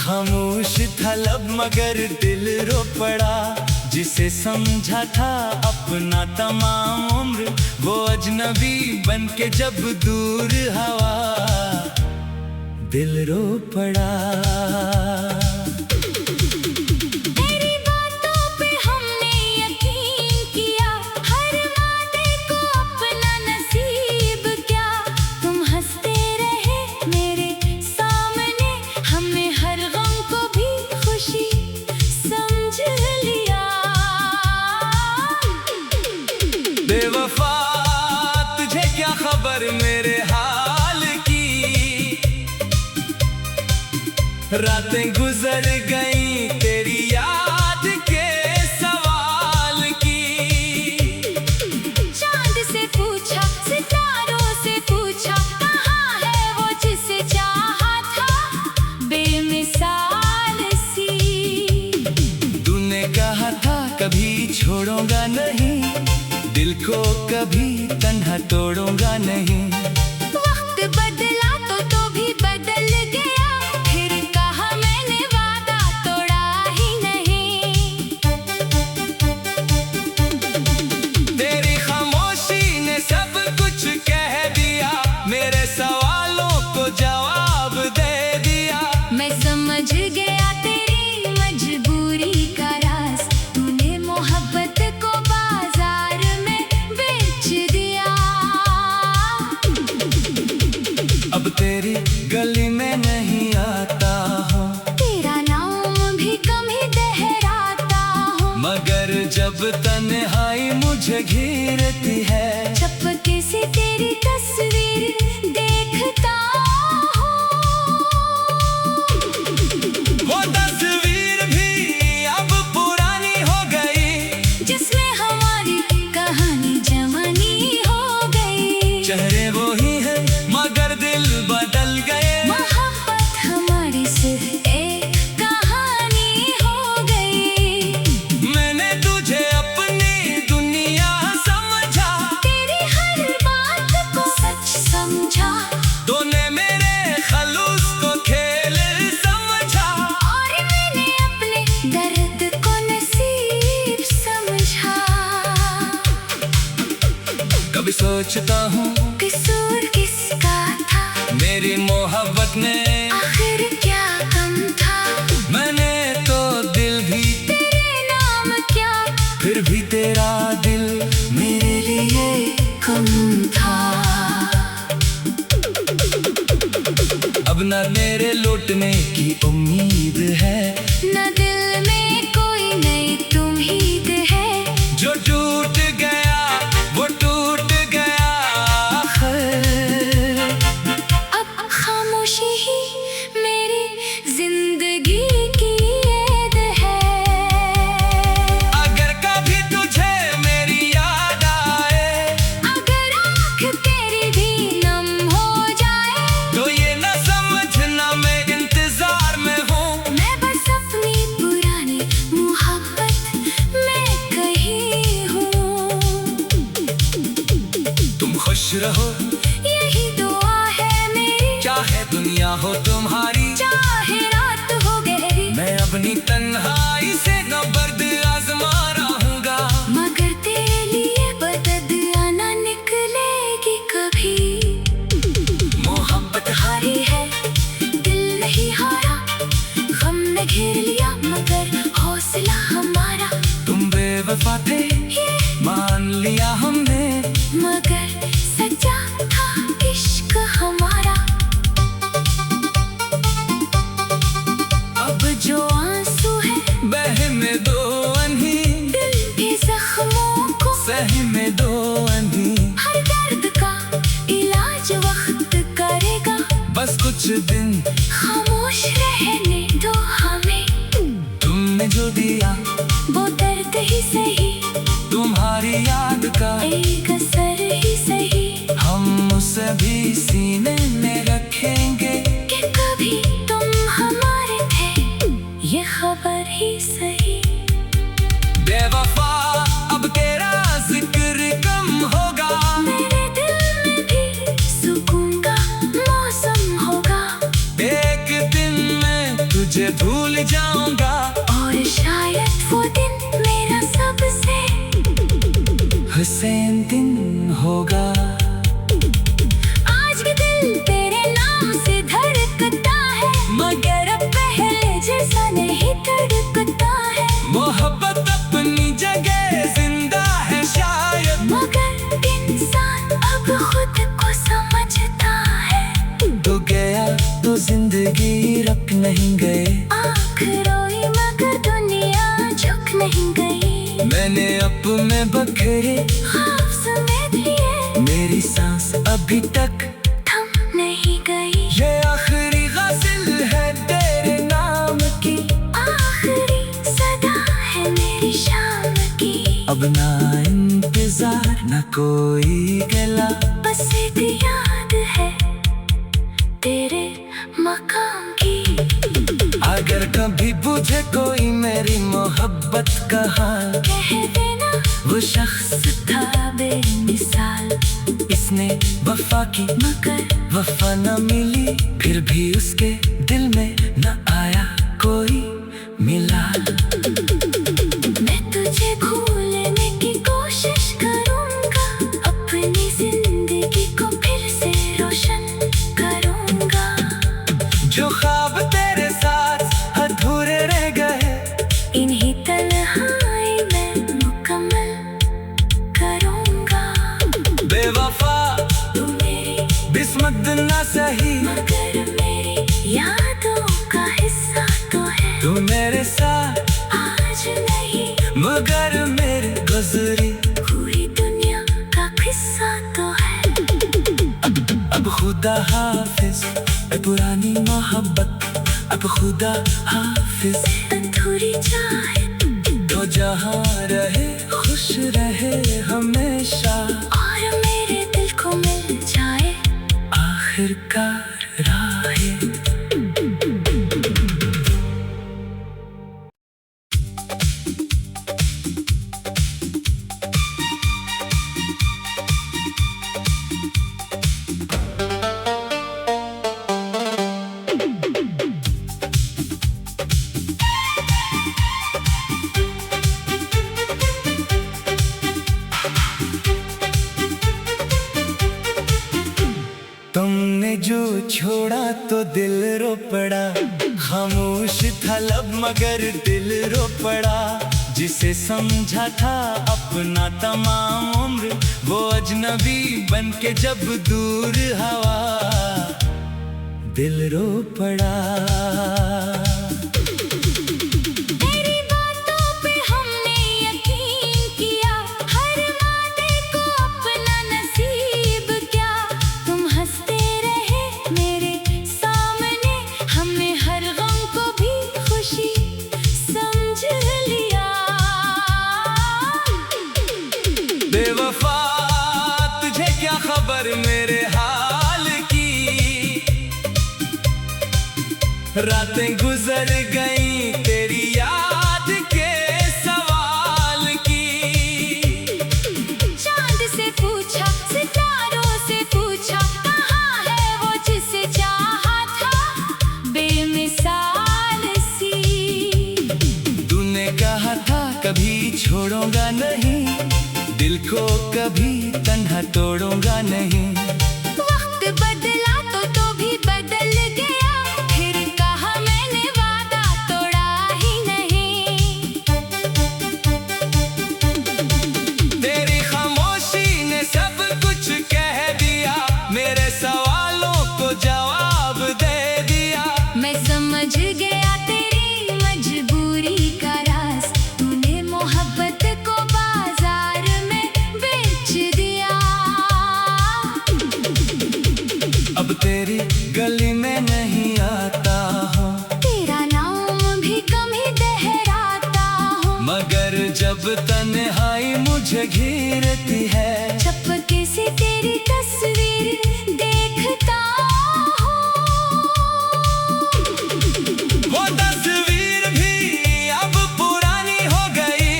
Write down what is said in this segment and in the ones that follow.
खामोश था लब मगर दिल रो पड़ा, जिसे समझा था अपना तमाम उम्र, वो अजनबी बन के जब दूर हवा दिल रो पड़ा। तेरी बातों पे हमने यकीन किया, हर वादे को अपना नसीब क्या। तुम हंसते रहे मेरे सामने, हमने हर गम को भी खुशी समझ लिया। बेवफा तुझे क्या खबर मेरे हाल की, रातें गुजर गई तेरी याद के सवाल की। चांद से पूछा, सितारों से पूछा, कहाँ है वो जिसे चाहा था बेमिसाल सी। तूने कहा था कभी छोड़ूंगा नहीं, दिल को कभी तन्हा तोड़ूंगा नहीं। वक्त बदला तो भी बदल गया, फिर कहा मैंने वादा तोड़ा ही नहीं। तेरी खामोशी ने सब कुछ कह दिया, मेरे सवालों को जवाब दे दिया। मैं समझ गया तेरी मजबूरी का राज, तूने मोहब्बत को बाजार में बेच दिया। अब तेरी गली में नहीं आता हूँ, तेरा नाम भी कम ही दोहराता हूँ, मगर जब तन्हाई मुझे घेरती है, चपके से तेरी तस्वीर देखता हूँ। वो तस्वीर भी अब पुरानी हो गई, जिसमें हमारी कहानी जवानी हो गई। चेहरे वो ही है मगर दिल बदल गए। मोहब्बत हमारी सिर्फ एक कहानी हो गई। मैंने तुझे अपनी दुनिया समझा, तेरी हर बात को सच समझा, तूने मेरे खलूस को खेल समझा। और मैंने अपने दर्द को नसीब समझा। कभी सोचता हूँ कसूर किसका था, मेरी मोहब्बत ने आखिर क्या कम था। मैंने तो दिल भी, तेरे नाम क्या, फिर भी तेरा दिल मेरे लिए कम था। अब न मेरे लौटने की उम्मीद है, न दिल में कोई नई उम्मीद है। जो टूट गया वो टूट गया आखिर। अब खामोशी ही मेरी जिंदगी की ऐद है। अगर कभी तुझे मेरी याद आए, अगर आँख तेरी भी नम हो जाए, तो ये न समझना मैं इंतजार में हूँ। मैं बस अपनी पुरानी मोहब्बत में कहीं हूँ। तुम खुश रहो यही दुआ है मेरी, चाहे दुनिया हो तुम्हारी, चाहे रात हो गहरी। मैं अपनी तन्हाई से न बर्द आजमा रहूंगा। मगर तेरे लिए बदद आना निकलेगी कभी। मोहब्बत हारी है, दिल नहीं हारा, गम ने घेर लिया मगर हौसला हमारा। तुम बेवफा थे मान लिया हमने, मगर सच्चा था इश्क हमारा। अब जो आंसू है बहने दो अनही, दिल के जख्मों को सहने दो अनही। हर दर्द का इलाज वक्त करेगा, बस कुछ दिन खामोश रहने दो हमें। तुमने जो दिया वो दर्द ही सही, तुम्हारी याद का एक असर ही सही। हम उसे भी सीने में रखेंगे, कि कभी तुम हमारे थे, ये खबर ही सही। बेवफा अब तेरा जिक्र कम होगा, मेरे दिल में भी सुकून का मौसम होगा। एक दिन मैं तुझे मैंने अपने बखेरे ख्वाब समेट लिए, मेरी सांस अभी तक थम नहीं गई। ये आखिरी गज़ल है तेरे नाम की, आखिरी सदा है मेरी शाम की। अब ना इंतजार ना कोई गिला, बस एक याद है तेरे मकाम की। अगर कभी पूछे कोई मेरी मोहब्बत का हाल, कह देना वो शख्स था बेमिसाल, इसने वफा की मगर वफा न मिली, फिर भी उसके दिल में न आया कोई मिलाल। मैं तुझे भूलने की कोशिश करूंगा, अपनी जिंदगी को फिर से रोशन करूंगा। जो ख्वाब तेरे साथ अधूरे रह गए, इन्हीं तन्हाई में मुकम्मल करूंगा। बेवफा तू मेरी बिस्मत ना सही, मगर मेरी यादों का हिस्सा तो है। तू मेरे साथ आज नहीं मगर मेरे गुजरी पूरी दुनिया का किस्सा तो है। अब खुदा हाफिज ए पुरानी मोहब्बत, अब खुदा हाफिज अधूरी चाहे तो जहाँ रहे खुश रहे हमेशा, और मेरे दिल को मिल जाए आखिरकार राहे। तुमने जो छोड़ा तो दिल रो पड़ा, खामोश था लब मगर दिल रो पड़ा। जिसे समझा था अपना तमाम उम्र, वो अजनबी बन के जब दूर हवा, दिल रो पड़ा। तेरी बातों पे हमने यकीन किया, हर वादे को अपना नसीब क्या। तुम हंसते रहे मेरे सामने, हमने हर गम को भी खुशी समझ लिया। बेवफा तुझे क्या खबर मेरे हाल की, रातें गुजर गई तेरी याद के सवाल की। चांद से पूछा, सितारों से पूछा, कहाँ है वो जिसे चाहा था बेमिसाल सी। तूने कहा था कभी छोड़ूंगा नहीं, दिल को कभी तन्हा तोड़ूंगा नहीं। वक्त बदला तो भी बदल गया, फिर कहा मैंने वादा तोड़ा ही नहीं। तेरी खामोशी ने सब कुछ कह दिया, मेरे सवालों को जवाब दे दिया। मैं समझ गया तेरी मजबूरी का राज, तूने मोहब्बत को बाजार में बेच दिया। अब तेरी गली में नहीं आता हूँ, तेरा नाम भी कम ही दोहराता हूँ, मगर जब तन्हाई मुझे घेरती है, चपके से तेरी तस्वीर देखता हूँ। वो तस्वीर भी अब पुरानी हो गई,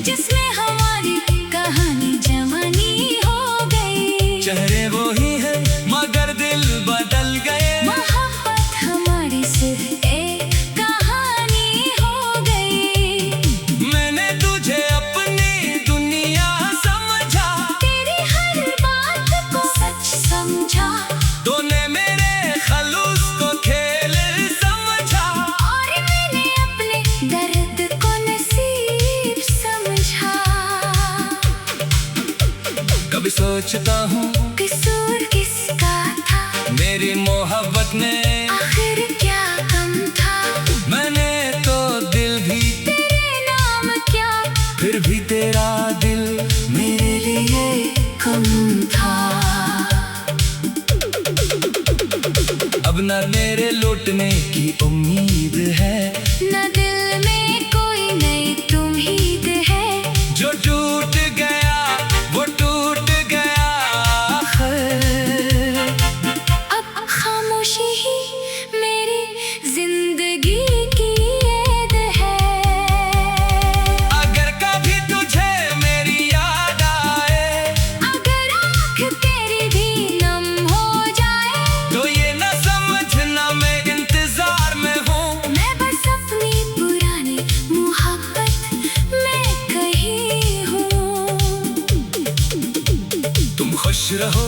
जिसमें हमारी कहानी जवानी हो गई। चेहरे वो ही है मगर दिल बदल गए। मोहब्बत हमारी सिर्फ एक कहानी हो गई। मैंने तुझे अपनी दुनिया समझा, तेरी हर बात को सच समझा, तूने मेरे खलूस को खेल समझा। और मैंने अपने दर्द को नसीब समझा। कभी सोचता हूँ कसूर किसका था, मेरी मोहब्बत में आखिर क्या कम था। मैंने तो दिल भी तेरे नाम क्या, फिर भी तेरा उम्मीद है, न दिल में कोई नई उम्मीद है। जो टूट गया वो टूट गया आखिर। अब खामोशी ही मेरी जिंदगी की ईद है। अगर कभी तुझे मेरी याद आए, अगर आँख तेरी भी नम हो जाए, तो ये न समझना मैं इंतजार में हूँ। मैं बस अपनी पुरानी मोहब्बत में कहीं हूँ। तुम खुश रहो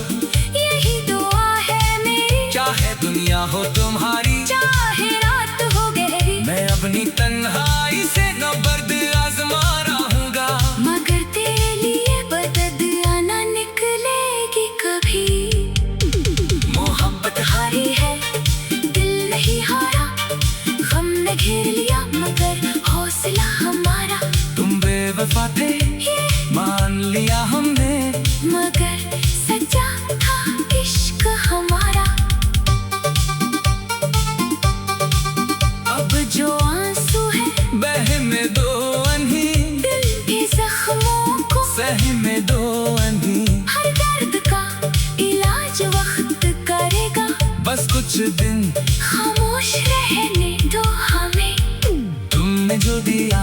यही दुआ है मेरी, चाहे दुनिया हो तुम्हारी, चाहे रात हो गहरी। मैं अपनी तन्हाई से न बर्द आजमा रहूंगा। मगर तेरे लिए बदद आना निकलेगी कभी। मोहब्बत हारी है, दिल नहीं हारा, गम ने घेर लिया मगर हौसला हमारा। तुम बेवफा थे मान लिया हमने, मगर सच्चा था इश्क हमारा। अब जो आंसू है बहने दो अनही, दिल के जख्मों को सहने दो अनही। हर दर्द का इलाज वक्त करेगा। बस कुछ दिन खामोश रहने दो हमें, तुमने जो दिया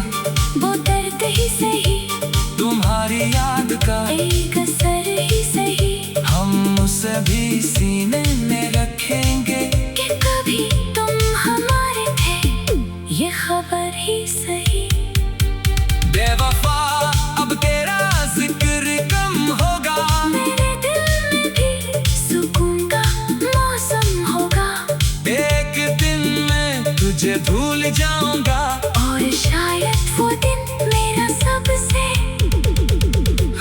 वो दर्द ही सही, तुम्हारी याद का एक असर ही सही। हम उसे भी सीने में रखेंगे, कि कभी तुम हमारे थे, ये खबर ही सही। बेवफा अब तेरा जिक्र कम होगा, मेरे दिल में भी सुकून का मौसम होगा। एक दिन मैं तुझे भूल जाऊंगा, और शायद वो दिन मेरा सबसे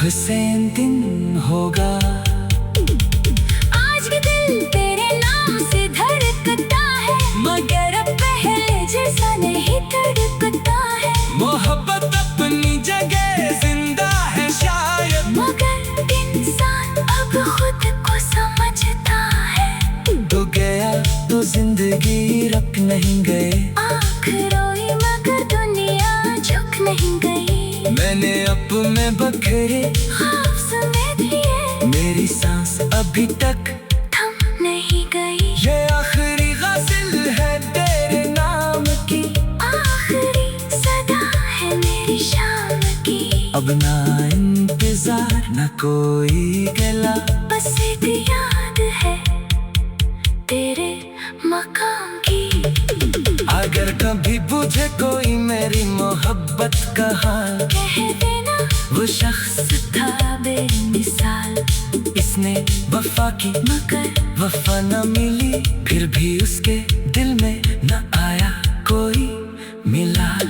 हुसैन दिन होगा। आज भी दिल तेरे नाम से धड़कता है, मगर अब पहले जैसा नहीं धड़कता है। मोहब्बत अपनी जगह जिंदा है शायद, मगर इंसान अब खुद को समझता है। तो गया तो जिंदगी रख नहीं गए, आँख रोई मगर दुनिया झुक नहीं गई। मैंने अपने बखेरे ख्वाब सुने दिए, मेरी सांस अभी तक थम नहीं गई। ये आखिरी गज़ल है तेरे नाम की, आखिरी सदा है मेरी शाम की। अब ना इंतजार न कोई गिला, बस एक याद है तेरे मकाम की। अगर कभी पूछे कोई मेरी मोहब्बत का हाल, कह देना वो शख्स था बेमिसाल, इसने वफा की मगर वफा न मिली, फिर भी उसके दिल में न आया कोई मिलाल।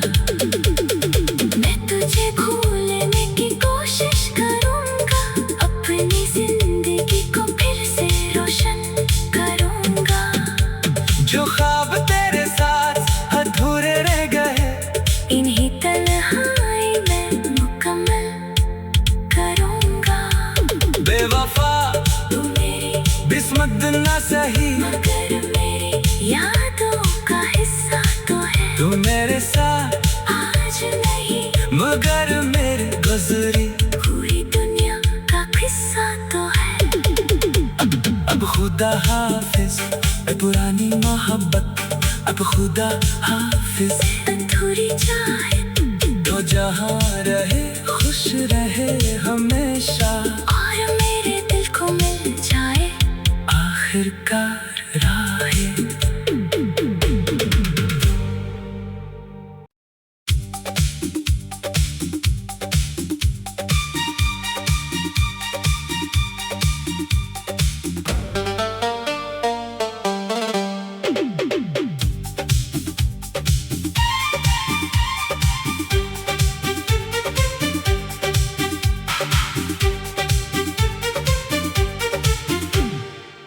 मैं तुझे भूलने की कोशिश करूंगा, अपनी जिंदगी को फिर से रोशन करूंगा। जो ख्वाब तेरे साथ अधूरे रह गए, इन्हीं तन्हाई में मुकम्मल करूंगा। बेवफा तू मेरी बिस्मत न सही, मगर मेरी यादों का हिस्सा तो है। तू मेरे साथ आज नहीं मगर मेरे गुजरी पूरी दुनिया का किस्सा तो है। अब खुदा हाफिज ए पुरानी मोहब्बत, अब खुदा हाफिज अधूरी चाहे तो जहाँ रहे खुश रहे हमेशा, और मेरे दिल को मिल जाए आखिरकार राहे।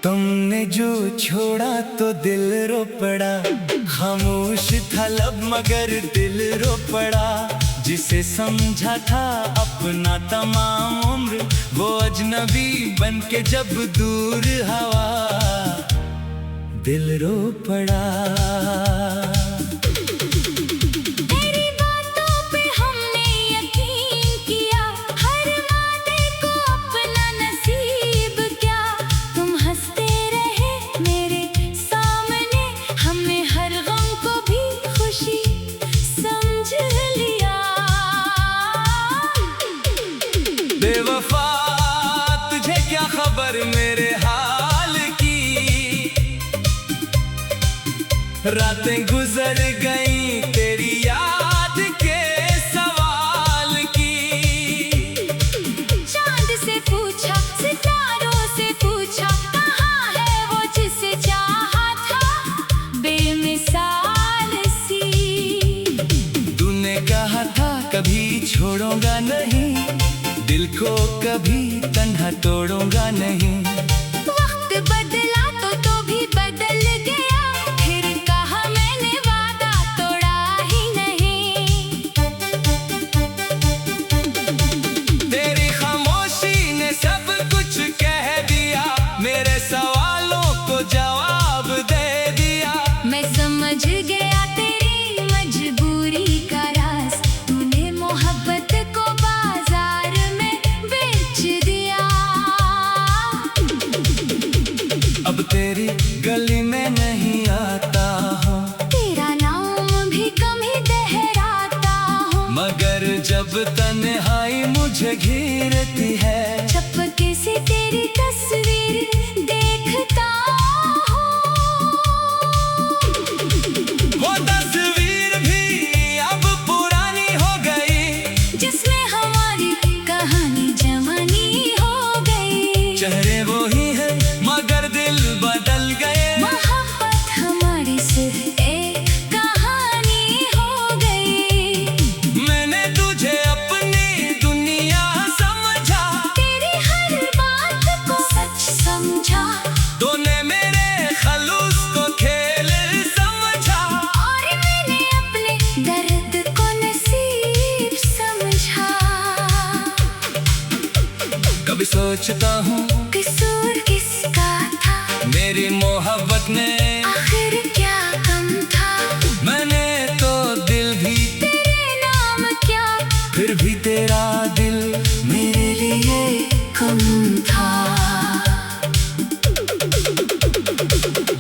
तुमने जो छोड़ा तो दिल रो पड़ा, खामोश था लब मगर दिल रो पड़ा। जिसे समझा था अपना तमाम उम्र, वो अजनबी बन के जब दूर हवा दिल रो पड़ा। तेरी बातों पे हमने यकीन किया, हर वादे को अपना नसीब क्या। तुम हंसते रहे मेरे सामने, हमने हर गम को भी खुशी समझ लिया। बेवफा तुझे क्या खबर मेरे हाल की, रातें गुजर गई तेरी याद के सवाल की। चांद से पूछा, सितारों से पूछा, कहाँ है वो जिसे चाहा था बेमिसाल सी। तूने कहा था कभी छोड़ूंगा नहीं, दिल को कभी तन्हा तोड़ूंगा नहीं। वक्त बदला तो भी बदल गया, फिर कहा मैंने वादा तोड़ा ही नहीं। तेरी खामोशी ने सब कुछ कह दिया, मेरे सवालों को जवाब दे दिया। मैं समझ गया तेरी मजबूरी का राज, तूने मोहब्बत को बाजार में बेच दिया। अब तेरी गली में नहीं आता हूँ, तेरा नाम भी कम ही दोहराता हूँ, मगर जब तन्हाई मुझे घेरती है, चपके से तेरी तस्वीर देखता हूँ। वो तस्वीर भी अब पुरानी हो गई, जिसमें हमारी कहानी जवानी हो गई। चेहरे वो ही है मगर दिल बदल गए। मोहब्बत हमारी सिर्फ एक कहानी हो गई। मैंने तुझे अपनी दुनिया समझा, तेरी हर बात को सच समझा, तूने मेरे खलूस को खेल समझा। और मैंने अपने दर्द को नसीब समझा। कभी सोचता हूँ कसूर किसका था, मेरी मोहब्बत ने आखिर क्या कम था। मैंने तो दिल भी, तेरे नाम क्या, फिर भी तेरा दिल मेरे लिए कम था।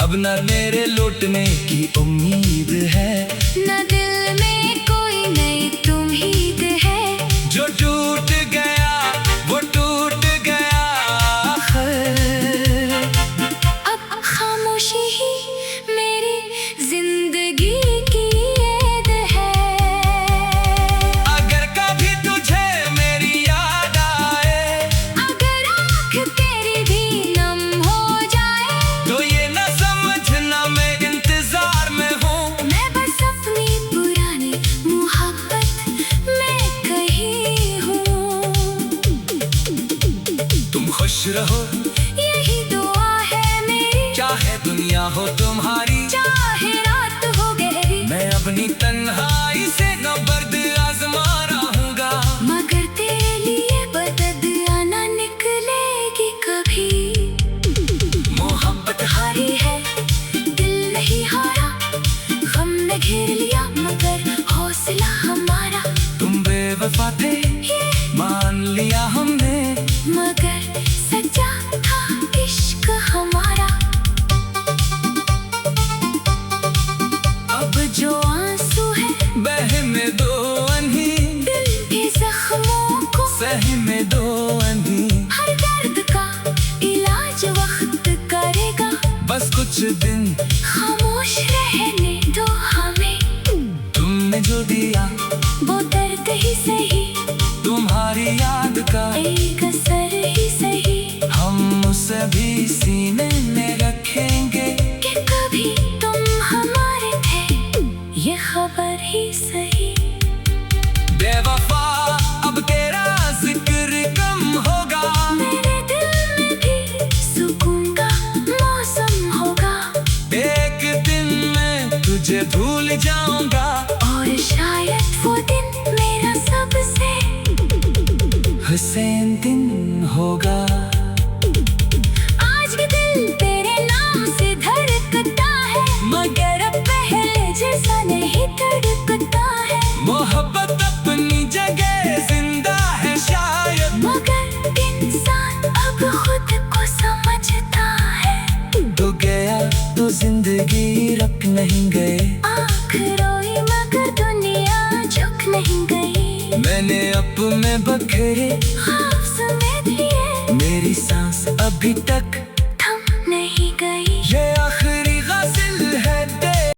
अब न मेरे लौटने की उम्मीद है, न दिल में कोई नई उम्मीद है। जो टूट गया वो टूट गया आखिर। अब खामोशी ही मेरी जिंदगी की ऐद है। अगर कभी तुझे मेरी याद आए, अगर आँख तेरी भी नम हो जाए, तो ये न समझना मैं इंतजार में हूँ। मैं बस अपनी पुरानी मोहब्बत में कहीं हूँ। तुम खुश रहो यही दुआ है मेरी, चाहे दुनिया हो तुम्हारी, चाहे रात हो गहरी। मैं अपनी तन्हाई से न बर्द आजमा रहूंगा। मगर तेरे लिए बदद आना निकलेगी कभी। मोहब्बत हारी है, दिल नहीं हारा, गम ने घेर लिया मगर हौसला हमारा। तुम बेवफा थे मान लिया हमने, मगर सच्चा था इश्क हमारा। अब जो आंसू है बहने दो अन्ही, दिल के जख्मों को सहने दो अन्ही। हर दर्द का इलाज वक्त करेगा, बस कुछ दिन खामोश रहने दो हमें। तुमने जो दिया वो दर्द ही सही, तुम्हारी याद का एक असर ही सही। हम उसे भी सीने में रखेंगे, कि कभी तुम हमारे थे, ये खबर ही सही। बेवफा अब तेरा जिक्र कम होगा, मेरे दिल में भी सुकून का मौसम होगा। एक दिन मैं तुझे भूल जाऊंगा, और शायद वो दिन मेरा सबसे हुसैन दिन होगा। आज भी दिल तेरे नाम से धड़कता मगर अब पहले जैसा नहीं तड़पता है। मोहब्बत अपनी जगह जिंदा है शायद, मगर इंसान अब खुद को समझता है। तो गया तो जिंदगी रख नहीं गए, आँख रोई मगर दुनिया झुक नहीं गई। मैंने अपने बखेरे ख्वाब सुने दिए, मेरी सांस अभी तक थम नहीं गई। ये आखिरी